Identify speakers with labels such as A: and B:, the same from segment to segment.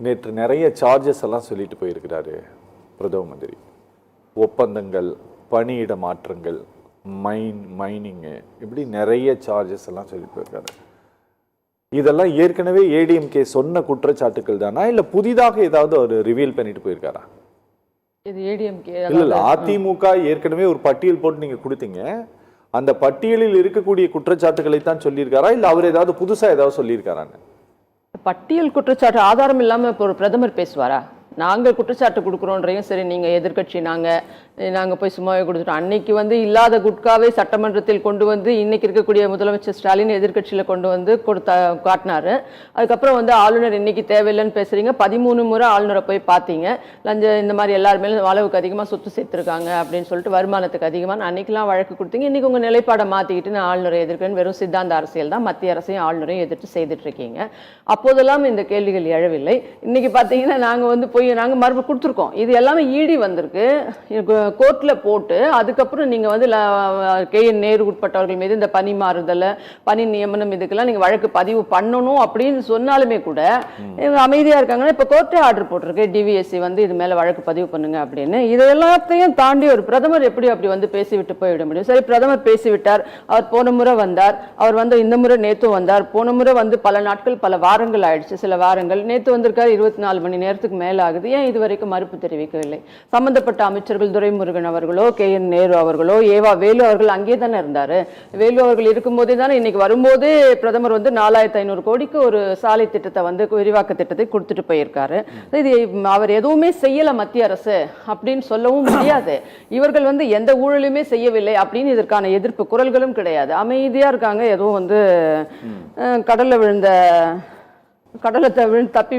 A: நேற்று நிறைய சார்ஜஸ் எல்லாம் சொல்லிட்டு போயிருக்கிறாரு பிரதம மந்திரி. ஒப்பந்தங்கள், பணியிட மாற்றங்கள், மைனிங்கு, இப்படி நிறைய சார்ஜஸ் எல்லாம் சொல்லிட்டு போயிருக்காரு. இதெல்லாம் ஏற்கனவே ஏடிஎம்கே சொன்ன குற்றச்சாட்டுக்கள் தானா, இல்ல புதிதாக ஏதாவது ஒரு ரிவீல் பண்ணிட்டு போயிருக்காரா?
B: இது ஏடிஎம்கே
A: இல்ல, அதிமுக ஏற்கனவே ஒரு பட்டியல் போட்டு நீங்க கொடுத்தீங்க. அந்த பட்டியலில் இருக்கக்கூடிய குற்றச்சாட்டுகளை தான் சொல்லியிருக்காரா, இல்ல அவர் ஏதாவது புதுசா ஏதாவது சொல்லியிருக்காரான்னு?
B: பட்டியல் குற்றச்சாட்டு ஆதாரம் இல்லாம இப்போ ஒரு பிரதமர் பேசுவாரா? நாங்கள் குற்றச்சாட்டு கொடுக்குறோன்றையும் சரி, நீங்கள் எதிர்கட்சி நாங்கள் போய் சும்மாவே கொடுத்துட்டோம். அன்னைக்கு இல்லாத குட்காவை சட்டமன்றத்தில் கொண்டு வந்து இன்னைக்கு இருக்கக்கூடிய முதலமைச்சர் ஸ்டாலின் எதிர்கட்சியில் கொண்டு வந்து காட்டினாரு. அதுக்கப்புறம் ஆளுநர் இன்னைக்கு தேவையில்லைன்னு பேசுறீங்க. 13 முறை ஆளுநரை போய் பார்த்தீங்க. லஞ்சம் இந்த மாதிரி எல்லாருமே அளவுக்கு அதிகமாக சொத்து சேர்த்துருக்காங்க அப்படின்னு சொல்லிட்டு வருமானத்துக்கு அதிகமாக அன்னைக்கெல்லாம் வழக்கு கொடுத்தீங்க. இன்னைக்கு உங்கள் நிலைப்பாடை மாற்றிக்கிட்டு நான் ஆளுநரை எதிர்க்கிறேன்னு வெறும் சித்தாந்த அரசியல் தான் மத்திய அரசையும் ஆளுநரையும் எதிர்த்து செய்துட்டு இருக்கீங்க. அப்போதெல்லாம் இந்த கேள்விகள் எழவில்லை. இன்னைக்கு பார்த்தீங்கன்னா நாங்கள் போய் நாங்கள் மறுபடியும் கொடுத்துருக்கோம். இது எல்லாமே இடி வந்திருக்கு கோர்ட்டில் போட்டு. அதுக்கப்புறம் நீங்கள் KN நேரு உட்பட்டவர்கள் மீது இந்த பணி மாறுதல், பணி நியமனம், இதுக்கெல்லாம் நீங்கள் வழக்கு பதிவு பண்ணணும் அப்படின்னு சொன்னாலுமே கூட இவங்க அமைதியாக இருக்காங்கன்னா, இப்போ கோர்ட்டே ஆர்டர் போட்டிருக்கு DVSC இது மேலே வழக்கு பதிவு பண்ணுங்க அப்படின்னு. இது எல்லாத்தையும் தாண்டி ஒரு பிரதமர் எப்படி அப்படி பேசிவிட்டு போய்விட முடியும்? சரி, பிரதமர் பேசிவிட்டார். அவர் போன முறை வந்தார், அவர் இந்த முறை நேற்று வந்தார். போன முறை பல நாட்கள் பல வாரங்கள் ஆயிடுச்சு, சில வாரங்கள். நேற்று வந்திருக்காரு, 24 மணி நேரத்துக்கு மேலே ஆகுது. ஏன் இதுவரைக்கும் மறுப்பு தெரிவிக்கவில்லை? சம்பந்தப்பட்ட அமைச்சர்கள் துரைமுருகன் அவர்களோ, KN நேரு அவர்களோ, ஏவா வேலு அவர்கள் அங்கே தானே இருந்தாரு. வேலு அவர்கள் இருக்கும்போதே தானே இன்னைக்கு வரும்போது பிரதமர் 4500 கோடிக்கு ஒரு சாலை திட்டத்தை விரிவாக்க திட்டத்தை கொடுத்துட்டு போயிருக்காரு. இது அவர் எதுவுமே செய்யல மத்திய அரசு அப்படின்னு சொல்லவும் முடியாது. இவர்கள் எந்த ஊழலுமே செய்யவில்லை அப்படின்னு இதற்கான எதிர்ப்பு குரல்களும் கிடையாது. அமைதியா இருக்காங்க. எதுவும் கடலை தப்பி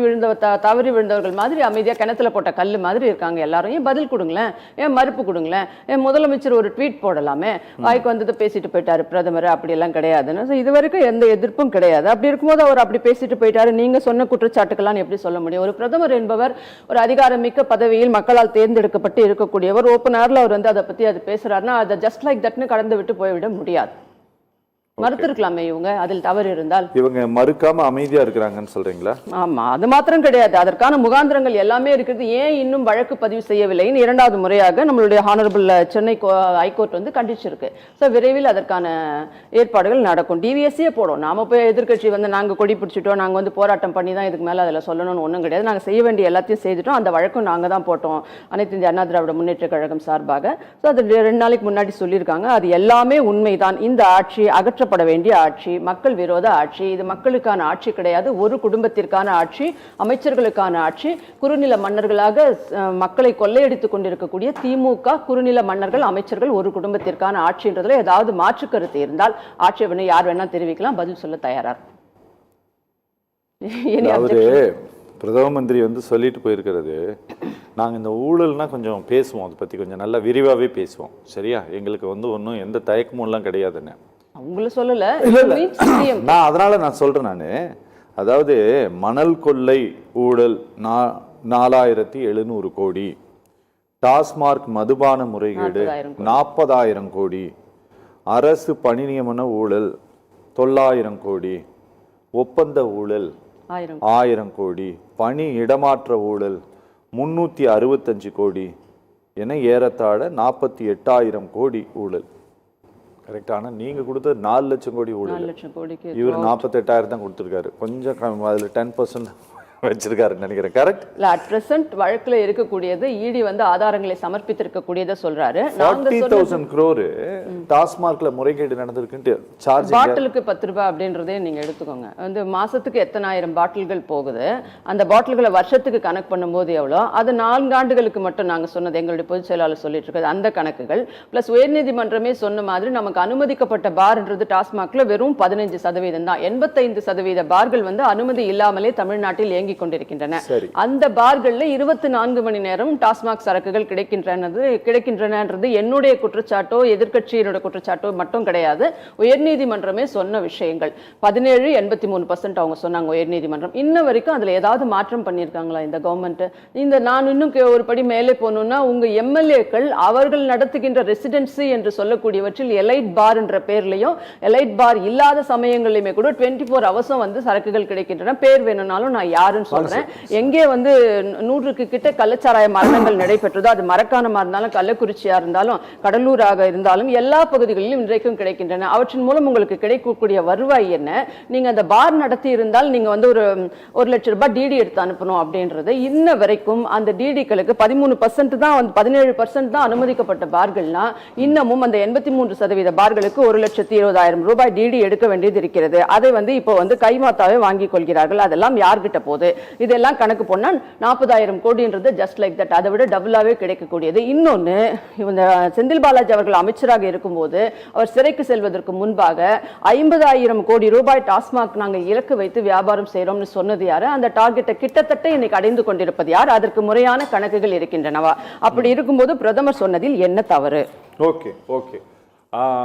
B: தவறி விழுந்தவர்கள் மாதிரி அமைதியாக கிணத்துல போட்ட கல் மாதிரி இருக்காங்க எல்லாரும். ஏன் பதில் கொடுங்களேன், ஏன் மறுப்பு கொடுங்களேன். ஏன் முதலமைச்சர் ஒரு ட்வீட் போடலாமே, வாய்க்கு வந்ததை பேசிட்டு போயிட்டாரு பிரதமர், அப்படியெல்லாம் கிடையாதுன்னு. இது வரைக்கும் எந்த எதிர்ப்பும் கிடையாது. அப்படி இருக்கும்போது அவர் அப்படி பேசிட்டு போயிட்டாரு. நீங்க சொன்ன குற்றச்சாட்டுக்கெல்லாம் எப்படி சொல்ல முடியும்? ஒரு பிரதமர் என்பவர் ஒரு அதிகாரமிக்க பதவியில் மக்களால் தேர்ந்தெடுக்கப்பட்டு இருக்கக்கூடியவர். ஓப்பன் ஏர்ல அவர் அதை பத்தி அது பேசுறாருன்னா அதை ஜஸ்ட் லைக் தட்னு கடந்து விட்டு போய்விட முடியாது. மறுத்திருக்கலாமே இவங்க, அதில் தவறு இருந்தால்.
A: இவங்க மறுக்காம அமைதியா இருக்கிறாங்கன்னு சொல்றீங்களா?
B: ஆமா, அது மாத்திரம் கிடையாது, அதற்கான முகாந்திரங்கள் எல்லாமே இருக்குது. ஏன் இன்னும் வழக்கு பதிவு செய்யவில்லைன்னு 2வது முறையாக நம்மளுடைய ஹானரபிள் சென்னை ஹைகோர்ட் கண்டிச்சிருக்கு. ஸோ விரைவில் அதற்கான ஏற்பாடுகள் நடக்கும். DVSC போடும். நாம போய் எதிர்கட்சி நாங்க கொடி பிடிச்சிட்டோம், நாங்க போராட்டம் பண்ணி தான் இதுக்கு மேல அதில் சொல்லணும்னு ஒன்றும் கிடையாது. நாங்க செய்ய வேண்டிய எல்லாத்தையும் செய்துட்டோம். அந்த வழக்கும் நாங்க தான் போட்டோம், அனைத்து இந்திய அண்ணா திராவிட முன்னேற்ற கழகம் சார்பாக. ஸோ அது 2 நாளைக்கு முன்னாடி சொல்லியிருக்காங்க. அது எல்லாமே உண்மைதான். இந்த ஆட்சி அகற்றப்பட வேண்டிய ஆட்சி, மக்கள் விரோத ஆட்சி. இது மக்களுக்கான ஆட்சி கிடையாது, ஒரு குடும்பத்திற்கான ஆட்சி, அமைச்சர்களுக்கான ஆட்சி. குறுநில மன்னர்களாக மக்களை கொள்ளையடித்துக் கொண்டிருக்கக்கூடிய திமுக குறுநில மன்னர்கள், அமைச்சர்கள் ஒரு குடும்பத்திற்கான ஆட்சின்றதுல ஏதாவது மாற்று கருத்து இருந்தால் ஆட்சேபனை யார் வேணா தெரிவிக்கலாம், பதில் சொல்ல தயாரா.
A: பிரதம மந்திரி சொல்லிட்டு போயிருக்கிறது, நாங்கள் இந்த ஊழல்னா கொஞ்சம் பேசுவோம், அதை பற்றி கொஞ்சம் நல்லா விரிவாகவே பேசுவோம், சரியா? எங்களுக்கு ஒன்றும் எந்த தயக்கமும் எல்லாம் கிடையாதுன்னு
B: அவங்கள சொல்லல.
A: நான் அதனால நான் சொல்றேன். நான் அதாவது மணல் கொள்ளை ஊழல் 4700 கோடி, டாஸ்மார்க் மதுபான முறைகேடு 40,000 கோடி, அரசு பணி நியமன ஊழல் 900 கோடி, ஒப்பந்த ஊழல் 1000 கோடி, பணி இடமாற்ற ஊழல் 365 கோடி என ஏறத்தாழ 48,000 கோடி ஊழல். கரெக்டான நீங்க கொடுத்தது 4 லட்சம் கோடி ஊழல். இவர் 48,000 தான் கொடுத்துருக்காரு. கொஞ்சம் அதுல 10% வச்சிருக்காருன்னு நினைக்கிறேன். கரெக்ட்
B: இல்ல? அட் பிரசன்ட் வழக்குல இருக்கக்கூடியது இடி ஆதாரங்களை சமர்ப்பித்திருக்கக்கூடியது சொல்றாரு.
A: 40,000 crore டாஸ்மார்க்ல முறைகேடு நடந்திருக்குன்னு சார்ஜ்.
B: பாட்டிலுக்கு 10 ரூபாய் அப்படின்றதே நீங்க எடுத்துக்கோங்க. மாசத்துக்கு எத்தனை ஆயிரம் பாட்டில்கள் போகுது, அந்த பாட்டில்களை வருஷத்துக்கு கணக்கு பண்ணும்போது எவ்வளோ, அது 4 ஆண்டுகளுக்கு மட்டும் நாங்க சொன்னது எங்களுடைய பொதுச் செயலாளர் சொல்லிட்டு இருக்காது அந்த கணக்குகள். பிளஸ் உயர்நீதிமன்றமே சொன்ன மாதிரி நமக்கு அனுமதிக்கப்பட்ட பார்ன்றது டாஸ்மாக்ல வெறும் 15% தான். 85% பார்கள் அனுமதி இல்லாமலே தமிழ்நாட்டில் இயங்கி கொண்டிருக்கின்றன. அந்த பார்கள்ல 24 மணி நேரம் டாஸ்மாக் சரக்குகள் கிடைக்கின்றன. என்னுடைய குற்றச்சாட்டோ எதிர்க்கட்சியினுடைய குற்றச்சாட்டோ மட்டும் கிடையாது, உயர்நீதிமன்றமே சொன்ன விஷயங்கள். 17, 83% அவங்க சொன்னாங்க உயர்நீதிமன்றம். இன்ன வரைக்கும் அதுல ஏதாவது மாற்றம் பண்ணியிருக்காங்களா இந்த கவர்மெண்ட்? நான் இன்னும் ஒரு படி மேலே போகணும்னா, உங்க எம்எல்ஏக்கள் அவர்கள் நடத்துகின்ற ரெசிடென்சி என்று சொல்லக்கூடியவற்றில் எலைட் பார் என்ற பேர்லையும் எலைட் பார் இல்லாத சமயங்களிலுமே கூட 24 hours சரக்குகள் கிடைக்கின்றன. பேர் வேணும்னாலும் நான் யார் பாருன்னு சொல்றேன். எங்கே வந்து 100க்கு கிட்ட கள்ளச்சாராய மரணங்கள் நடைபெற்றதோ, அது மரக்காணமா இருந்தாலும் கள்ளக்குறிச்சியா இருந்தாலும் கடலூராக இருந்தாலும் எல்லா பகுதிகளிலும் இன்றைக்கும் கிடைக்கின்றன. அவற்றின் மூலம் உங்களுக்கு கிடைக்கக்கூடிய வருவாய் என்ன? நீங்க அந்த பார் நடத்தி இருந்தால் நீங்க வந்து ஒரு 1 லட்சம் ரூபாய் டிடி எடுத்து அனுப்பணும் அப்படின்றது இன்ன வரைக்கும் அந்த டிடிக்களுக்கு 13% தான், 17% தான் அனுமதிக்கப்பட்ட பார்கள்னா, இன்னமும் அந்த 83% பார்களுக்கு 1,20,000 ரூபாய் டிடி எடுக்க வேண்டியது இருக்கிறது. அதை வந்து இப்போ வந்து கைமாத்தாவே வாங்கி கொள்கிறார்கள். அதெல்லாம் யார்கிட்ட போகுது? இதெல்லாம் கணக்கு போனா 40,000 கோடின்றது ஜஸ்ட் லைக் தட், அதை விட டபுளாவே கிடைக்கக்கூடியது. இன்னொன்னு, இந்த செந்தில் பாலாஜி அவர்கள் அமைச்சராக இருக்கும்போது அவர் சிறைக்கு செல்வதற்கு முன்பாக 50,000 கோடி ரூபாய் டாஸ்மாக் நாங்கள் இலக்கு வைத்து வியாபாரம் செய்யறோம்னு சொன்னது யாரு? அந்த டார்கெட்டை கிட்டத்தட்ட இன்னைக்கு அடைந்து கொண்டிருப்பது யார்? அதற்கு முறையான கணக்குகள் இருக்கின்றனவா? அப்படி இருக்கும்போது பிரதமர் சொன்னதில் என்ன தவறு?
A: ஓகே.